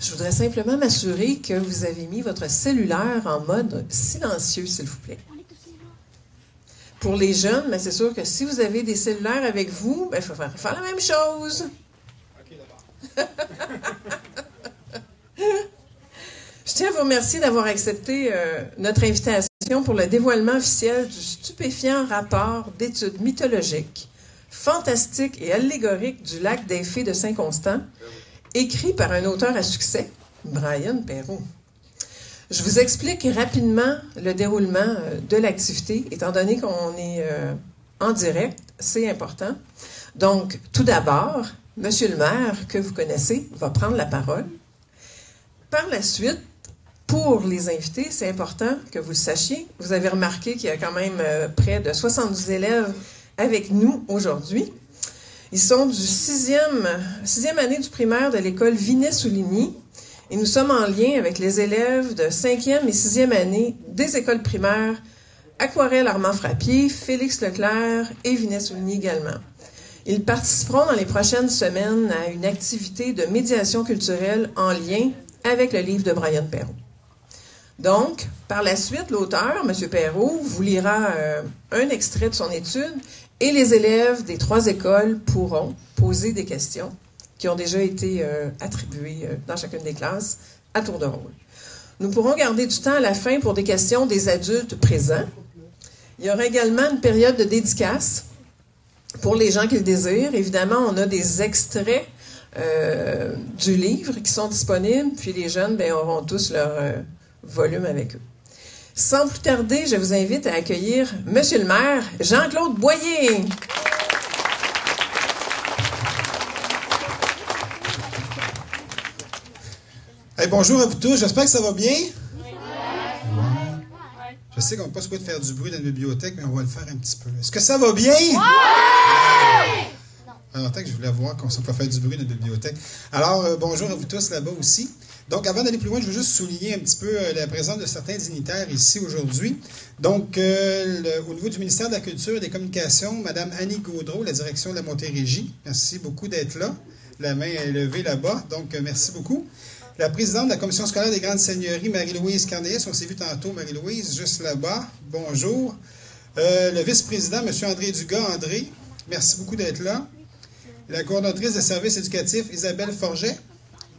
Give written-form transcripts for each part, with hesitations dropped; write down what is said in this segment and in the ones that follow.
Je voudrais simplement m'assurer que vous avez mis votre cellulaire en mode silencieux, s'il vous plaît. Pour les jeunes, mais c'est sûr que si vous avez des cellulaires avec vous, il faut faire la même chose. OK, d'abord. Je tiens à vous remercier d'avoir accepté notre invitation pour le dévoilement officiel du stupéfiant rapport d'études mythologiques, fantastiques et allégoriques du lac des Fées de Saint-Constant, écrit par un auteur à succès, Brian Perrault. Je vous explique rapidement le déroulement de l'activité, étant donné qu'on est en direct, c'est important. Donc, tout d'abord, Monsieur le maire, que vous connaissez, va prendre la parole. Par la suite, pour les invités, c'est important que vous le sachiez. Vous avez remarqué qu'il y a quand même près de 70 élèves avec nous aujourd'hui. Ils sont du sixième année du primaire de l'école Vinet-Souligny et nous sommes en lien avec les élèves de 5e et 6e année des écoles primaires Aquarelle Armand-Frappier, Félix Leclerc et Vinet-Souligny également. Ils participeront dans les prochaines semaines à une activité de médiation culturelle en lien avec le livre de Brian Perrault. Donc, par la suite, l'auteur, M. Perrault, vous lira un extrait de son étude et les élèves des 3 écoles pourront poser des questions qui ont déjà été attribuées dans chacune des classes à tour de rôle. Nous pourrons garder du temps à la fin pour des questions des adultes présents. Il y aura également une période de dédicace pour les gens qui le désirent. Évidemment, on a des extraits du livre qui sont disponibles, puis les jeunes auront tous leur volume avec eux. Sans plus tarder, je vous invite à accueillir Monsieur le maire, Jean-Claude Boyer. Hey, bonjour à vous tous, j'espère que ça va bien. Je sais qu'on n'a pas le droit de faire du bruit dans la bibliothèque, mais on va le faire un petit peu. Est-ce que ça va bien? Alors, tant que je voulais voir qu'on peut faire du bruit dans la bibliothèque. Alors, bonjour à vous tous là-bas aussi. Donc, avant d'aller plus loin, je veux juste souligner un petit peu la présence de certains dignitaires ici aujourd'hui. Donc, au niveau du ministère de la Culture et des Communications, Mme Annie Gaudreau, la direction de la Montérégie. Merci beaucoup d'être là. La main est levée là-bas, donc merci beaucoup. La présidente de la Commission scolaire des Grandes Seigneuries, Marie-Louise Carneillas, on s'est vu tantôt, Marie-Louise, juste là-bas. Bonjour. Le vice-président, M. André Dugas. André, merci beaucoup d'être là. La coordonnatrice des services éducatifs, Isabelle Forget.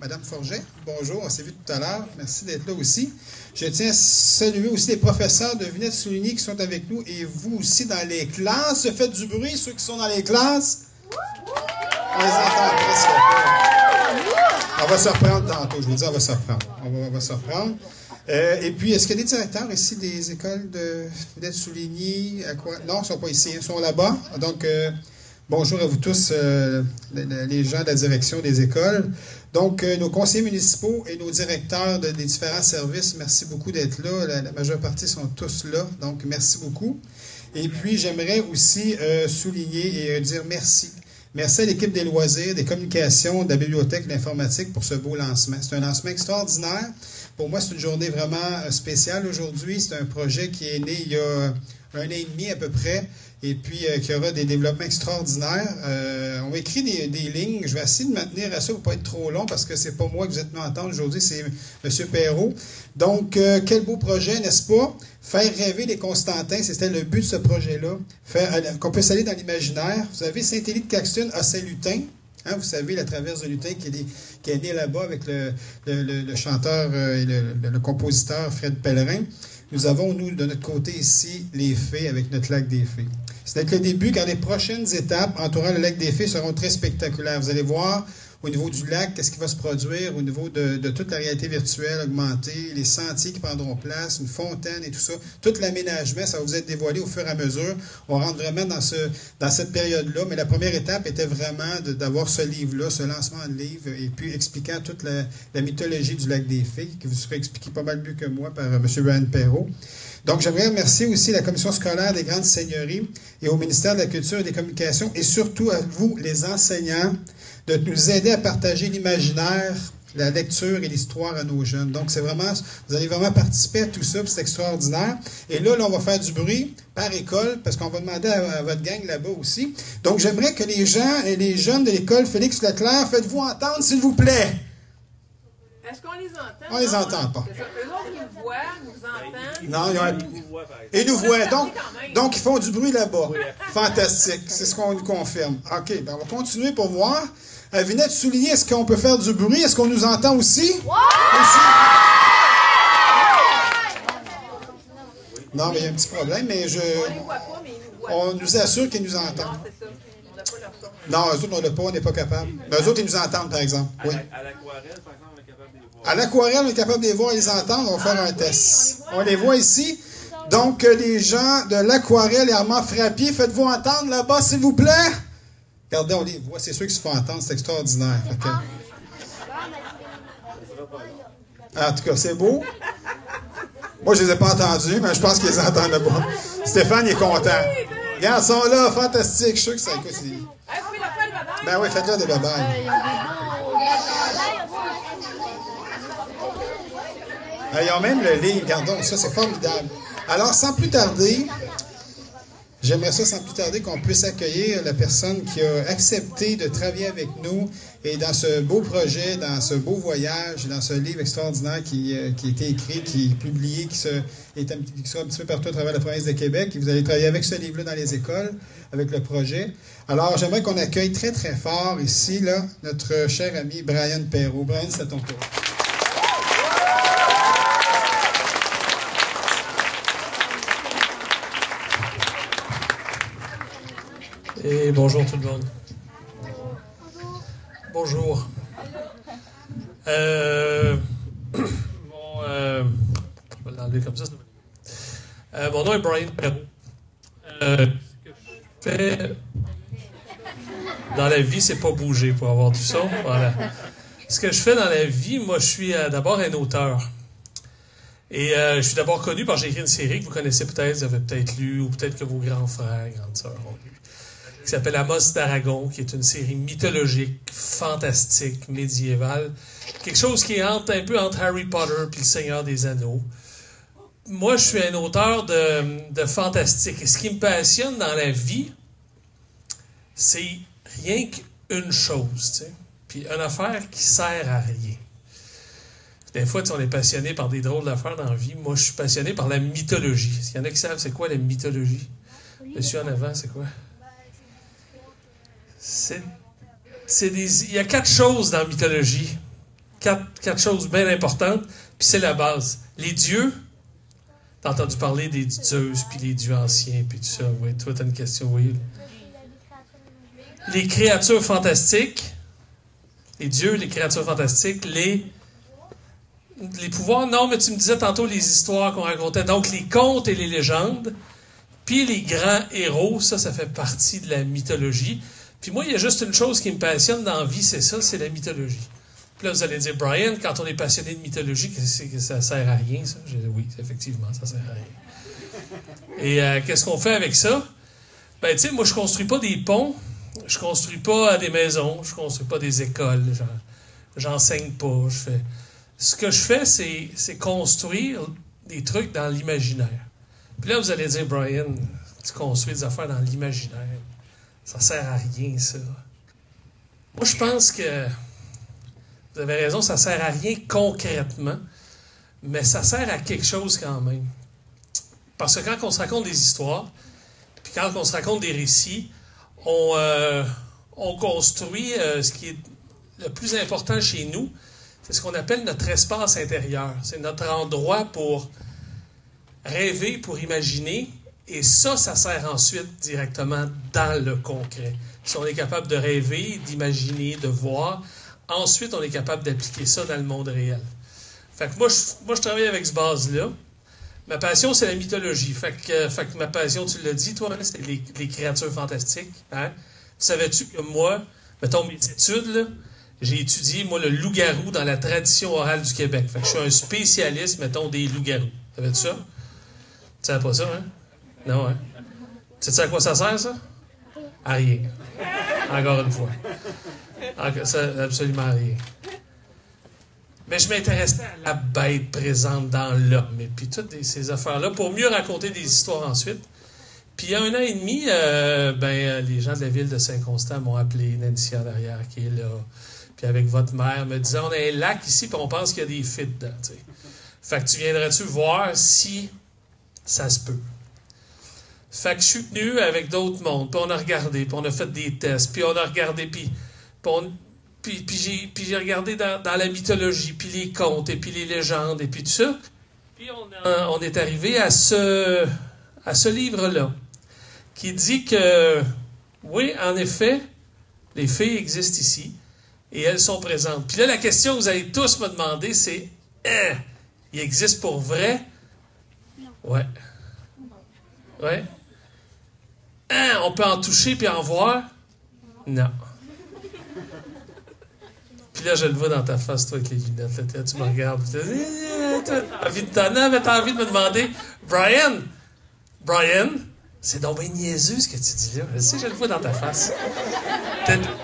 Madame Forget, bonjour, on s'est vu tout à l'heure. Merci d'être là aussi. Je tiens à saluer aussi les professeurs de Vinet-Souligny qui sont avec nous et vous aussi dans les classes. Faites du bruit, ceux qui sont dans les classes. On les entend presque pas. On va se reprendre tantôt, je vous dis, on va se reprendre. On va se reprendre. Et puis, est-ce qu'il y a des directeurs ici des écoles de Vinet-Souligny? Non, ils ne sont pas ici, ils sont là-bas. Donc, bonjour à vous tous, les gens de la direction des écoles. Donc, nos conseillers municipaux et nos directeurs des différents services, merci beaucoup d'être là. La majeure partie sont tous là, donc merci beaucoup. Et puis, j'aimerais aussi souligner et dire merci. Merci à l'équipe des loisirs, des communications, de la bibliothèque, de l'informatique pour ce beau lancement. C'est un lancement extraordinaire. Pour moi, c'est une journée vraiment spéciale aujourd'hui. C'est un projet qui est né il y a 1 an et demi à peu près, et puis qui aura des développements extraordinaires. On va écrire des lignes. Je vais essayer de maintenir à ça pour ne pas être trop long, parce que c'est pas moi que vous êtes venu entendre aujourd'hui, c'est M. Perrault. Donc, quel beau projet, n'est-ce pas? Faire rêver les Constantins, c'était le but de ce projet-là. Qu'on puisse aller dans l'imaginaire. Vous savez, Saint-Élie-de-Caxton a Saint-Lutin. Hein, vous savez, la traverse de Lutin qui est né là-bas avec le chanteur et le compositeur Fred Pellerin. Nous avons, nous, de notre côté ici, les fées avec notre lac des fées. C'est le début, car les prochaines étapes entourant le lac des fées seront très spectaculaires. Vous allez voir, au niveau du lac, qu'est-ce qui va se produire, au niveau de toute la réalité virtuelle augmentée, les sentiers qui prendront place, une fontaine et tout ça. Tout l'aménagement, ça va vous être dévoilé au fur et à mesure. On rentre vraiment dans cette période-là, mais la première étape était vraiment d'avoir ce livre-là, ce lancement de livre, et puis expliquant toute la mythologie du lac des fées, qui vous sera expliquée pas mal mieux que moi par M. Brian Perrault. Donc, j'aimerais remercier aussi la Commission scolaire des Grandes Seigneuries et au ministère de la Culture et des Communications, et surtout à vous, les enseignants, de nous aider à partager l'imaginaire, la lecture et l'histoire à nos jeunes. Donc, c'est vraiment, vous allez vraiment participer à tout ça, puis c'est extraordinaire. Et là, on va faire du bruit par école, parce qu'on va demander à votre gang là-bas aussi. Donc, j'aimerais que les gens et les jeunes de l'école Félix Leclerc, faites-vous entendre, s'il vous plaît. Est-ce qu'on les entend? On les entend pas. C'est ça. Eux autres, ils nous voient, nous entendent. Non, ils nous voient. Donc, ils font du bruit là-bas. Fantastique. C'est ce qu'on nous confirme. OK, ben on va continuer pour voir. Venez de souligner, est-ce qu'on peut faire du bruit? Est-ce qu'on nous entend aussi? Aussi? Non, mais il y a un petit problème, mais On les voit pas, mais ils nous voient. on nous assure qu'ils nous Non, entendent. c'est ça. On n'a pas leur son. Non, eux autres, on l'a pas, on n'est pas capable. Mais eux autres, ils nous entendent, par exemple. Oui. À l'aquarelle, par exemple, on est capable de les voir. À l'aquarelle, on est capable de les voir et les entendre. On va faire un test. On les voit ici. Donc, les gens de l'aquarelle et Armand Frappier, faites-vous entendre là-bas, s'il vous plaît? Regardez, on les voit. C'est sûr qu'ils se font entendre. C'est extraordinaire. OK. En tout cas, c'est beau. Moi, je ne les ai pas entendus, mais je pense qu'ils les entendent là-bas. Stéphane, il est content. Regarde, ils sont là. Fantastique. Je suis sûr que ça écoute. Hey, vous pouvez leur faire le bye-bye? Ben oui, faites-le des babayes. Ils ont même le livre, regardons, ça c'est formidable. Alors, sans plus tarder, j'aimerais ça sans plus tarder qu'on puisse accueillir la personne qui a accepté de travailler avec nous et dans ce beau projet, dans ce beau voyage, dans ce livre extraordinaire qui a été écrit, qui est publié, qui sera un petit peu partout à travers la province de Québec. Et vous allez travailler avec ce livre-là dans les écoles, avec le projet. Alors, j'aimerais qu'on accueille très, très fort ici, là, notre cher ami Brian Perrault. Brian, c'est à ton tour. Et bonjour tout le monde. Bonjour. Je vais l'enlever comme ça. Mon nom est Brian Perrault. Ce que je fais dans la vie, c'est pas bouger pour avoir du son. Voilà. Ce que je fais dans la vie, moi, je suis d'abord un auteur. Et je suis d'abord connu parce que j'ai écrit une série que vous connaissez peut-être, vous avez peut-être lu, ou peut-être que vos grands frères, grandes sœurs ont lu, qui s'appelle Amos d'Aragon, qui est une série mythologique, fantastique, médiévale. Quelque chose qui est un peu entre Harry Potter et le Seigneur des Anneaux. Moi, je suis un auteur de fantastique. Et ce qui me passionne dans la vie, c'est rien qu'une chose, tu sais. Puis une affaire qui sert à rien. Des fois, on est passionné par des drôles d'affaires dans la vie. Moi, je suis passionné par la mythologie. Il y en a qui savent c'est quoi la mythologie? Monsieur en avant, c'est quoi? Il y a 4 choses dans la mythologie. 4 choses bien importantes, puis c'est la base. Les dieux, t'as entendu parler des Zeus, puis les dieux anciens, puis tout ça. Oui, toi, t'as une question, oui. Les créatures fantastiques, les dieux, les créatures fantastiques, les pouvoirs, non, mais tu me disais tantôt les histoires qu'on racontait. Donc, les contes et les légendes, puis les grands héros, ça fait partie de la mythologie. Puis moi, il y a juste une chose qui me passionne dans la vie, c'est ça, c'est la mythologie. Puis là, vous allez dire, Brian, quand on est passionné de mythologie, que ça sert à rien, ça? Je dis, oui, effectivement, ça sert à rien. Et qu'est-ce qu'on fait avec ça? Ben, tu sais, moi, je construis pas des ponts, je construis pas des maisons, je construis pas des écoles, j'enseigne pas, Ce que je fais, c'est construire des trucs dans l'imaginaire. Puis là, vous allez dire, Brian, tu construis des affaires dans l'imaginaire. Ça sert à rien, ça. Moi, je pense que vous avez raison, ça sert à rien concrètement, mais ça sert à quelque chose quand même. Parce que quand on se raconte des histoires, puis quand on se raconte des récits, on construit ce qui est le plus important chez nous, c'est ce qu'on appelle notre espace intérieur. C'est notre endroit pour rêver, pour imaginer. Et ça sert ensuite directement dans le concret. Si on est capable de rêver, d'imaginer, de voir, ensuite on est capable d'appliquer ça dans le monde réel. Fait que moi, je travaille avec ce base-là. Ma passion, c'est la mythologie. Fait que ma passion, tu l'as dit, toi, hein, c'est les créatures fantastiques. Hein? Savais-tu que moi, mettons mes études, là, j'ai étudié, moi, le loup-garou dans la tradition orale du Québec. Fait que je suis un spécialiste, mettons, des loups-garous. Savais-tu ça? Tu savais pas ça, hein? Non, hein? Tu sais à quoi ça sert, ça? À rien. Encore une fois. Ça, absolument rien. Mais je m'intéressais à la bête présente dans l'homme. Et puis toutes ces affaires-là, pour mieux raconter des histoires ensuite. Puis il y a 1 an et demi, les gens de la ville de Saint-Constant m'ont appelé, Nancy en arrière, qui est là. puis avec votre mère, me disant, on a un lac ici, puis on pense qu'il y a des filles dedans. T'sais. Fait que tu viendrais-tu voir si ça se peut? Fait que je suis venu avec d'autres mondes, puis on a regardé, puis on a fait des tests, puis on a regardé, puis j'ai regardé dans la mythologie, puis les contes, et puis les légendes, et puis tout ça. Puis on est arrivé à ce livre-là, qui dit que, oui, en effet, les fées existent ici, et elles sont présentes. Puis là, la question que vous allez tous me demander, c'est, ils existent pour vrai? Ouais. Ouais. On peut en toucher puis en voir? Non. Puis là, je le vois dans ta face, toi, avec les lunettes. Là, tu me regardes. T'as envie de me demander, Brian, c'est donc bien niaiseux ce que tu dis là. Je sais, je le vois dans ta face.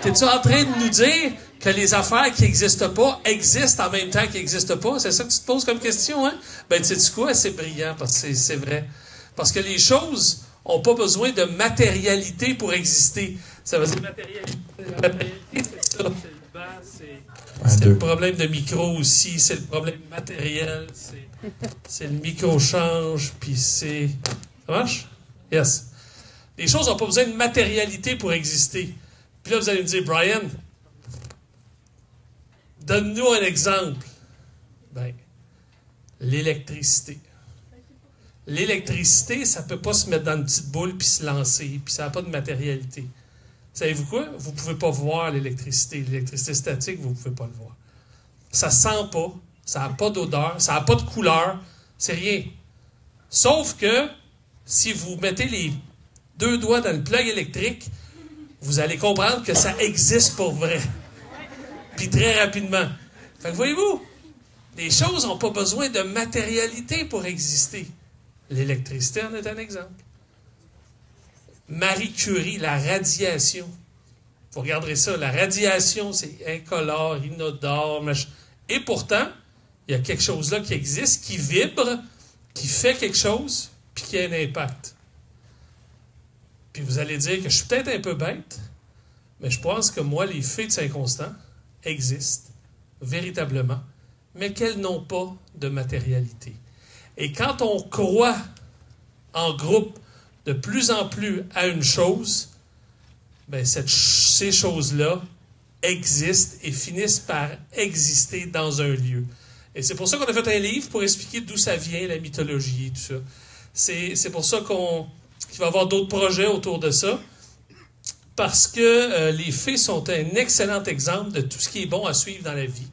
T'es-tu en train de nous dire que les affaires qui n'existent pas existent en même temps qu'ils n'existent pas? C'est ça que tu te poses comme question, hein? Ben, tu sais quoi? C'est brillant, parce que c'est vrai. Parce que les choses n'ont pas besoin de matérialité pour exister. Ça veut dire matérialité. La matérialité, c'est ça. C'est le bas, c'est le problème de micro aussi, c'est le problème matériel, c'est le micro-change, puis c'est... Ça marche? Yes. Les choses n'ont pas besoin de matérialité pour exister. Puis là, vous allez me dire, Brian, donne-nous un exemple. Ben, l'électricité. L'électricité, ça ne peut pas se mettre dans une petite boule puis se lancer, puis ça n'a pas de matérialité. Savez-vous quoi? Vous ne pouvez pas voir l'électricité. L'électricité statique, vous ne pouvez pas le voir. Ça ne sent pas, ça n'a pas d'odeur, ça n'a pas de couleur, c'est rien. Sauf que, si vous mettez les 2 doigts dans le plug électrique, vous allez comprendre que ça existe pour vrai. Puis très rapidement. Fait que voyez-vous, les choses n'ont pas besoin de matérialité pour exister. L'électricité en est un exemple. Marie Curie, la radiation. Vous regarderez ça, la radiation, c'est incolore, inodore, machin. Et pourtant, il y a quelque chose là qui existe, qui vibre, qui fait quelque chose, puis qui a un impact. Puis vous allez dire que je suis peut-être un peu bête, mais je pense que moi, les fées de Saint-Constant existent véritablement, mais qu'elles n'ont pas de matérialité. Et quand on croit en groupe de plus en plus à une chose, ben ces choses-là existent et finissent par exister dans un lieu. Et c'est pour ça qu'on a fait un livre pour expliquer d'où ça vient, la mythologie et tout ça. C'est pour ça qu'il va y avoir d'autres projets autour de ça, parce que les fées sont un excellent exemple de tout ce qui est bon à suivre dans la vie.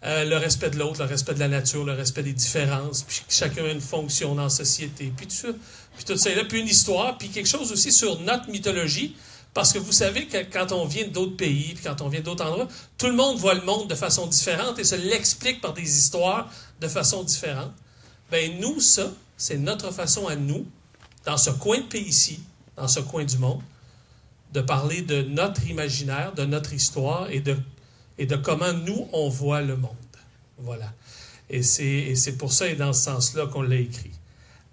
Le respect de l'autre, le respect de la nature, le respect des différences, puis chacun a une fonction dans la société, puis tout ça. Puis tout ça est là, puis une histoire, puis quelque chose aussi sur notre mythologie, parce que vous savez que quand on vient d'autres pays, puis quand on vient d'autres endroits, tout le monde voit le monde de façon différente et se l'explique par des histoires de façon différente. Ben nous, ça, c'est notre façon à nous, dans ce coin de pays ici, dans ce coin du monde, de parler de notre imaginaire, de notre histoire et de comment nous, on voit le monde. Voilà. Et c'est pour ça et dans ce sens-là qu'on l'a écrit.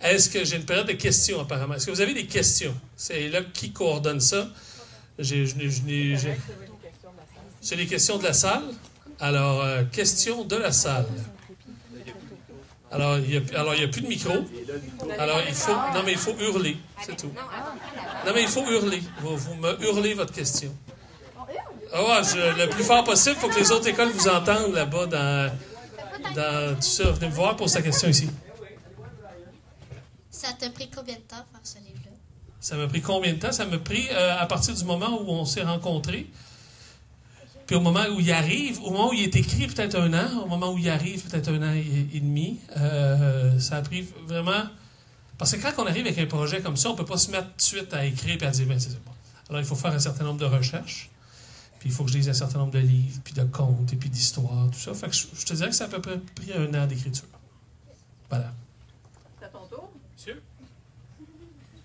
Est-ce que j'ai une période de questions, apparemment? Est-ce que vous avez des questions? C'est là qui coordonne ça. C'est les questions de la salle? Alors, questions de la salle. Alors, il n'y a plus de micro. Alors, il faut hurler, c'est tout. Non, mais il faut hurler. Vous me hurlez votre question. Le plus fort possible, il faut que les autres écoles vous entendent là-bas dans tout ça. Venez me voir, pose ta question ici. Ça t'a pris combien de temps faire ce livre-là? Ça m'a pris combien de temps? Ça m'a pris à partir du moment où on s'est rencontrés, puis au moment où il arrive, au moment où il est écrit, peut-être 1 an, au moment où il arrive, peut-être 1 an et demi. Ça a pris vraiment... Parce que quand on arrive avec un projet comme ça, on ne peut pas se mettre tout de suite à écrire et à dire, ben c'est bon. Alors, il faut faire un certain nombre de recherches. Puis il faut que je lise un certain nombre de livres, puis de contes, et puis d'histoires, tout ça. Fait que je te dirais que ça a à peu près pris 1 an d'écriture. Voilà. C'est à ton tour. Monsieur?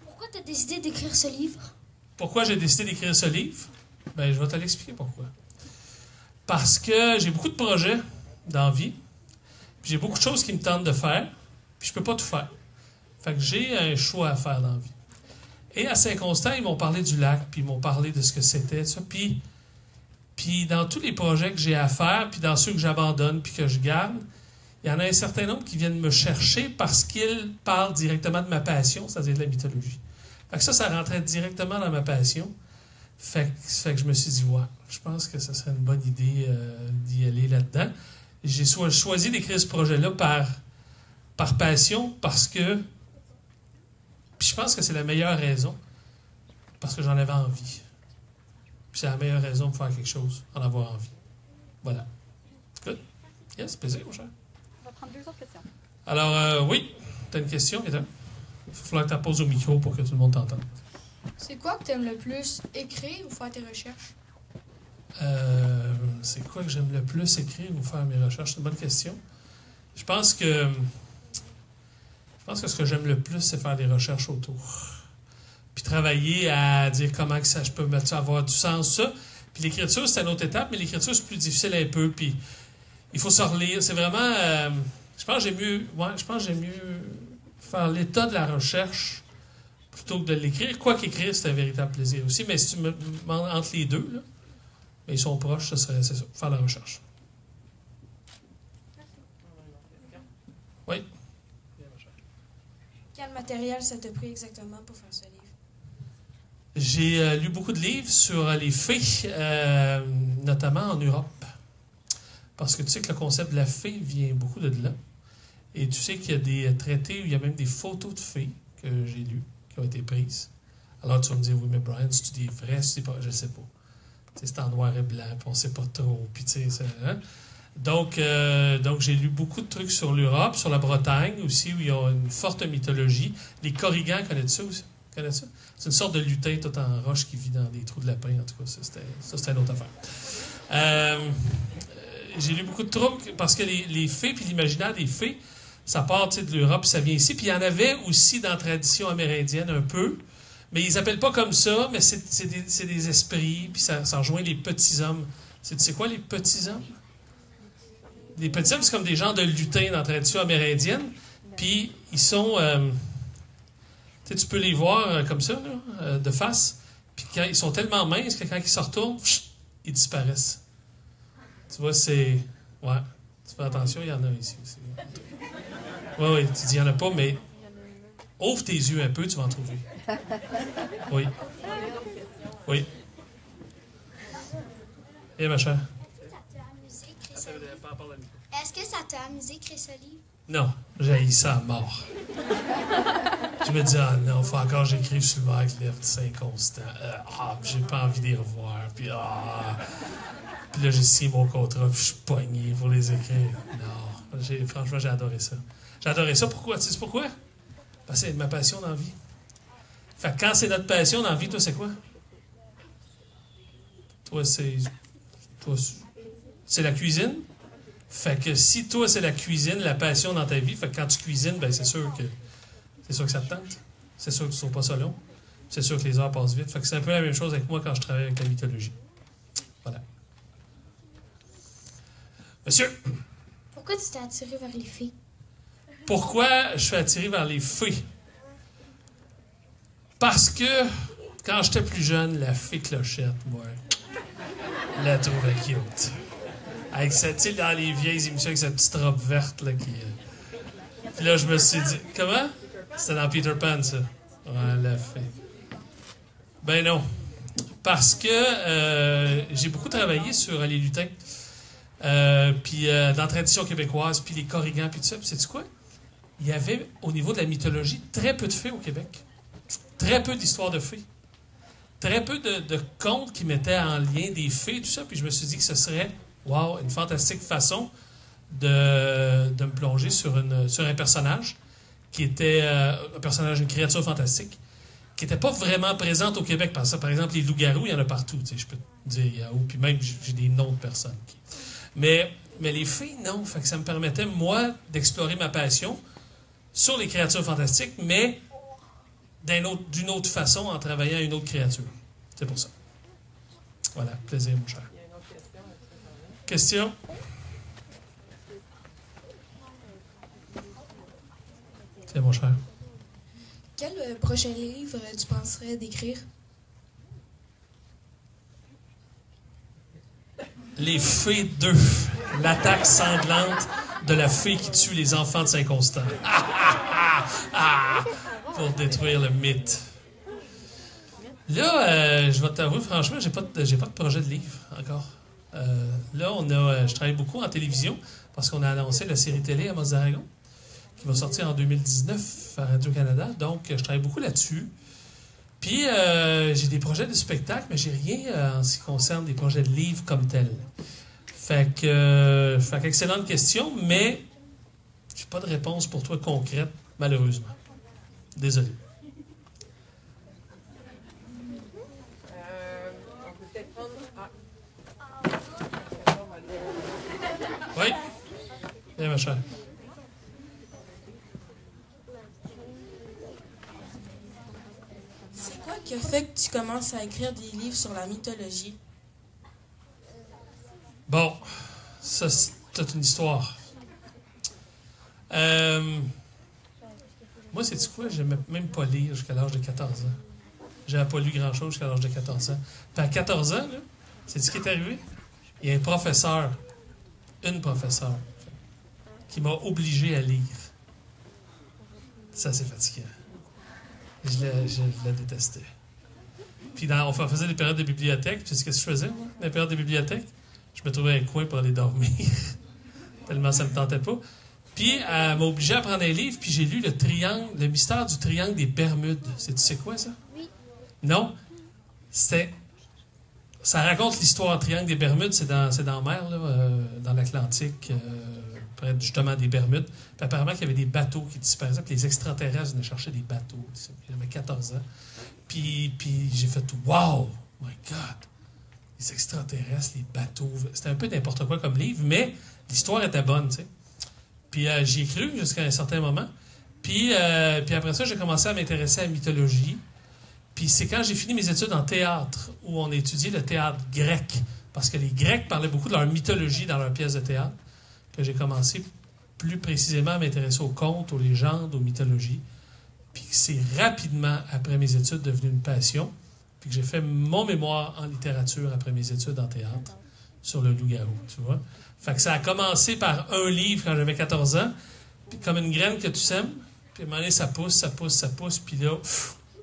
Pourquoi tu as décidé d'écrire ce livre? Pourquoi j'ai décidé d'écrire ce livre? Ben, je vais te l'expliquer pourquoi. Parce que j'ai beaucoup de projets dans la vie, puis j'ai beaucoup de choses qui me tentent de faire, puis je peux pas tout faire. Fait que j'ai un choix à faire dans la vie. Et à Saint-Constant, ils m'ont parlé du lac, puis ils m'ont parlé de ce que c'était, ça. Puis Puis dans tous les projets que j'ai à faire, puis dans ceux que j'abandonne, puis que je garde, il y en a un certain nombre qui viennent me chercher parce qu'ils parlent directement de ma passion, c'est-à-dire de la mythologie. Fait que ça rentrait directement dans ma passion. Fait que je me suis dit, ouais, je pense que ce serait une bonne idée d'y aller là-dedans. J'ai choisi d'écrire ce projet-là par passion, parce que... Puis je pense que c'est la meilleure raison, parce que j'en avais envie. Puis c'est la meilleure raison de faire quelque chose, en avoir envie. Voilà. Good. Yes, plaisir, mon cher. On va prendre 2 autres questions. Alors, oui, tu as une question, Ethan? Il va falloir que tu la poses au micro pour que tout le monde t'entende. C'est quoi que tu aimes le plus, écrire ou faire tes recherches? C'est quoi que j'aime le plus, écrire ou faire mes recherches? C'est une bonne question. Je pense que ce que j'aime le plus, c'est faire des recherches autour. Puis travailler à dire comment que ça, je peux mettre ça, avoir du sens, ça. Puis l'écriture, c'est une autre étape, mais l'écriture, c'est plus difficile un peu. Puis il faut se relire. C'est vraiment... je pense que j'ai mieux faire l'état de la recherche plutôt que de l'écrire. Quoi qu'écrire, c'est un véritable plaisir aussi. Mais si tu me demandes entre les deux, là, mais ils sont proches, c'est ça, faire la recherche. Oui? Quel matériel ça t'a pris exactement pour faire ce livre? J'ai lu beaucoup de livres sur les fées, notamment en Europe. Parce que tu sais que le concept de la fée vient beaucoup de là. Et tu sais qu'il y a des traités où il y a même des photos de fées que j'ai lues, qui ont été prises. Alors tu vas me dire, oui, mais Brian, c'est-tu des vrais? Je ne sais pas. Tu sais, c'est en noir et blanc, puis on ne sait pas trop. Puis tu sais, hein? Donc j'ai lu beaucoup de trucs sur l'Europe, sur la Bretagne aussi, où il y a une forte mythologie. Les Korrigans, connais-tu ça aussi? Connais ça? C'est une sorte de lutin tout en roche qui vit dans des trous de lapin, en tout cas. Ça, c'était une autre affaire. J'ai lu beaucoup de trucs parce que les fées, puis l'imaginaire des fées, ça part de l'Europe, puis ça vient ici. Puis il y en avait aussi dans la tradition amérindienne un peu, mais ils appellent pas comme ça, mais c'est des esprits, puis ça rejoint les petits hommes. Tu sais quoi, les petits hommes? Les petits hommes, c'est comme des genres de lutins dans la tradition amérindienne, puis ils sont... tu peux les voir comme ça, là, de face, puis quand ils sont tellement minces que quand ils se retournent, ils disparaissent. Tu vois, c'est... Ouais. Tu fais attention, il y en a ici aussi. Oui, tu dis, il n'y en a pas, mais ouvre tes yeux un peu, tu vas en trouver. Oui. Oui. Et ma chère? Est-ce que ça t'a amusé écrire ce livre? Non, j'ai ça à mort. Je me dis, ah non, faut encore que j'écrive sur le Mike Left, c'est inconstant. J'ai pas envie d'y revoir. Puis là, j'ai signé mon contrat, puis je suis pogné pour les écrire. Non, franchement, j'ai adoré ça. J'ai adoré ça. Pourquoi? Tu sais pourquoi? Parce que c'est ma passion dans la vie. Fait que quand c'est notre passion dans la vie, toi, c'est quoi? Toi, c'est la cuisine. Fait que si toi, c'est la cuisine, la passion dans ta vie, fait que quand tu cuisines, ben c'est sûr que ça te tente. C'est sûr que tu ne trouves pas ça long. C'est sûr que les heures passent vite. Fait que c'est un peu la même chose avec moi quand je travaille avec la mythologie. Voilà. Monsieur? Pourquoi tu t'es attiré vers les filles? Pourquoi je suis attiré vers les fées? Parce que quand j'étais plus jeune, la fée Clochette, moi, la trouvais cute. Avec cette, tu sais, dans les vieilles émissions, avec cette petite robe verte, là, qui... Puis là, je me suis dit... Comment? C'était dans Peter Pan, ça. Ouais, la fée. Ben non. Parce que j'ai beaucoup travaillé sur les lutins. Puis dans la tradition québécoise, puis les Korrigans, puis tout ça. Puis sais-tu quoi? Il y avait, au niveau de la mythologie, très peu de fées au Québec. Très peu d'histoires de fées. Très peu de contes qui mettaient en lien des fées, tout ça. Puis je me suis dit que ce serait... Wow, une fantastique façon de me plonger sur un personnage qui était un personnage, une créature fantastique, qui n'était pas vraiment présente au Québec. Par exemple, les loups-garous, il y en a partout. Tu sais, je peux te dire, puis même j'ai des noms de personnes. Mais les fées, non. Fait que ça me permettait, moi, d'explorer ma passion sur les créatures fantastiques, mais d'une autre façon, en travaillant à une autre créature. C'est pour ça. Voilà, plaisir, mon cher. Question? C'est mon cher. Quel prochain livre tu penserais d'écrire? Les Fées 2. L'attaque sanglante de la fée qui tue les enfants de Saint-Constant. Pour détruire le mythe. Là, je vais t'avouer, franchement, j'ai pas de projet de livre encore. Là, je travaille beaucoup en télévision parce qu'on a annoncé la série télé à Mozaragon qui va sortir en 2019 à Radio-Canada. Donc, je travaille beaucoup là-dessus. Puis, j'ai des projets de spectacle, mais j'ai rien en ce qui concerne des projets de livres comme tels. Fait que excellente question, mais j'ai pas de réponse pour toi concrète, malheureusement. Désolé. On peut peut-être prendre... Oui? Bien, ma chère. C'est quoi qui a fait que tu commences à écrire des livres sur la mythologie? Bon, ça, c'est toute une histoire. Moi, c'est quoi? J'aimais même pas lire jusqu'à l'âge de 14 ans. J'avais pas lu grand-chose jusqu'à l'âge de 14 ans. Puis à 14 ans, là, c'est ce qui est arrivé? Il y a une professeure, qui m'a obligé à lire. Ça, c'est fatigant. Je la détestais. Puis on faisait des périodes de bibliothèque. Tu sais ce que je faisais, moi, dans les périodes de bibliothèque? Je me trouvais un coin pour aller dormir. Tellement ça me tentait pas. Puis elle m'a obligé à prendre un livre, puis j'ai lu Le mystère du triangle des Bermudes. Tu sais quoi, ça? Oui. Non? Ça raconte l'histoire du triangle des Bermudes. C'est dans la mer, là, dans l'Atlantique, près justement des Bermudes. Puis apparemment qu'il y avait des bateaux qui disparaissaient, puis les extraterrestres venaient chercher des bateaux. J'avais 14 ans. Puis j'ai fait « Wow! My God! » Les extraterrestres, les bateaux. C'était un peu n'importe quoi comme livre, mais l'histoire était bonne, tu sais. Puis j'y ai cru jusqu'à un certain moment. Puis après ça, j'ai commencé à m'intéresser à la mythologie. Puis c'est quand j'ai fini mes études en théâtre, où on étudiait le théâtre grec, parce que les Grecs parlaient beaucoup de leur mythologie dans leurs pièces de théâtre, que j'ai commencé plus précisément à m'intéresser aux contes, aux légendes, aux mythologies. Puis c'est rapidement, après mes études, devenu une passion. Puis que j'ai fait mon mémoire en littérature après mes études en théâtre sur le loup-garou, tu vois. Fait que ça a commencé par un livre quand j'avais 14 ans, puis comme une graine que tu sèmes, puis à un moment donné, ça pousse, puis là,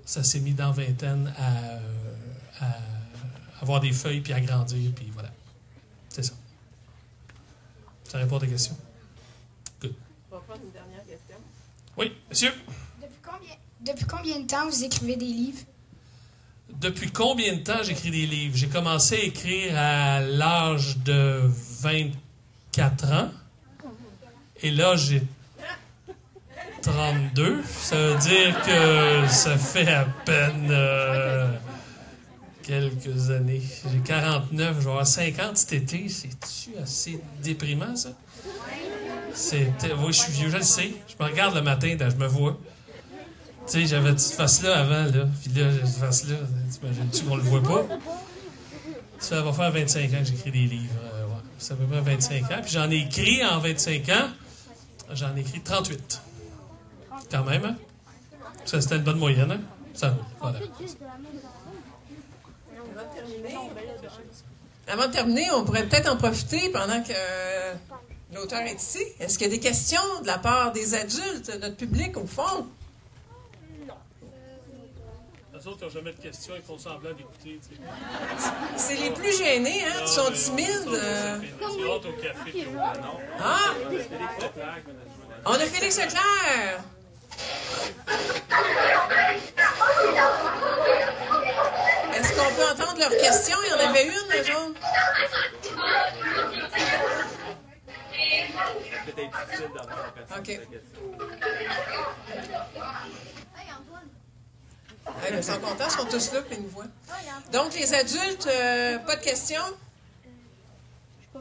ça s'est mis dans vingtaine à avoir des feuilles, puis à grandir, puis voilà. C'est ça. Ça répond à ta question? Good. On va prendre une dernière question. Oui, monsieur? Depuis combien de temps vous écrivez des livres? Depuis combien de temps j'écris des livres? J'ai commencé à écrire à l'âge de 24 ans. Et là, j'ai 32. Ça veut dire que ça fait à peine quelques années. J'ai 49, je vais avoir 50 cet été. C'est-tu assez déprimant, ça? Oui, je suis vieux, je le sais. Je me regarde le matin, je me vois. Tu sais, j'avais cette face-là avant, là. Puis là, j'ai cette face-là. T'imagines-tu qu'on le voit pas? Ça va faire 25 ans que j'écris des livres. Ouais. Ça fait à peu près 25 ans. Puis j'en ai écrit en 25 ans. J'en ai écrit 38. Quand même, hein? Ça, c'était une bonne moyenne, hein? Ça va. Voilà. Avant de terminer, on pourrait peut-être en profiter pendant que l'auteur est ici. Est-ce qu'il y a des questions de la part des adultes, de notre public, au fond? Les autres, ils n'ont jamais de questions, ils font semblant d'écouter. Tu sais. C'est les plus gênés, hein? Ils sont timides. Ils rentrent au café. Puis Ah! On a Félix Leclerc! Est-ce qu'on peut entendre leurs questions? Il y en avait une, les autres. Peut-être difficile d'avoir OK. question. Ils sont contents, ils sont tous là, puis ils nous voient. Donc, les adultes, pas de questions? Je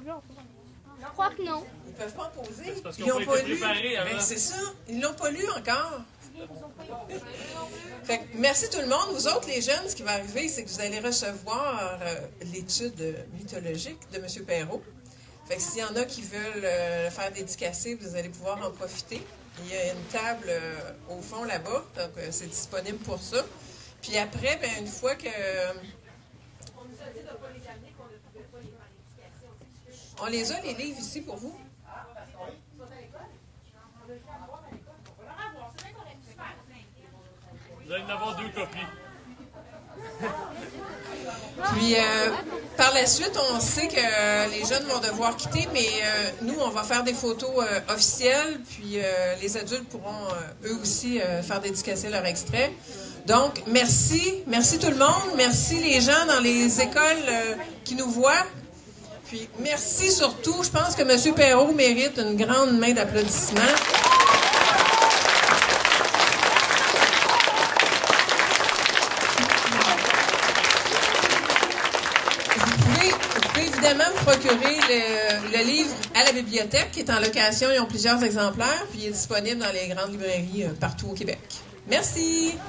crois que non. Ils ne peuvent pas en poser. C'est parce Ils qu'ils l'ont ont pas pas été lu. préparés avant. Ben, c'est ça. Ils ne l'ont pas lu encore. Fait que merci tout le monde. Vous autres, les jeunes, ce qui va arriver, c'est que vous allez recevoir l'étude mythologique de M. Perrault. Fait que s'il y en a qui veulent le faire dédicacer, vous allez pouvoir en profiter. Il y a une table au fond là-bas, donc c'est disponible pour ça. Puis après, ben, une fois que... On nous a dit de ne pas les amener, qu'on ne pouvait pas les faire l'éducation. On les a, les livres, ici, pour vous. Vous allez en avoir 2 copies. Puis, par la suite, on sait que les jeunes vont devoir quitter, mais nous, on va faire des photos officielles, puis les adultes pourront, eux aussi, faire dédicacer leur extrait. Donc, merci. Merci tout le monde. Merci les gens dans les écoles qui nous voient. Puis, merci surtout. Je pense que M. Perrault mérite une grande main d'applaudissements. Vous pouvez évidemment vous procurer le livre à la bibliothèque, qui est en location. Ils ont plusieurs exemplaires, puis il est disponible dans les grandes librairies partout au Québec. Merci!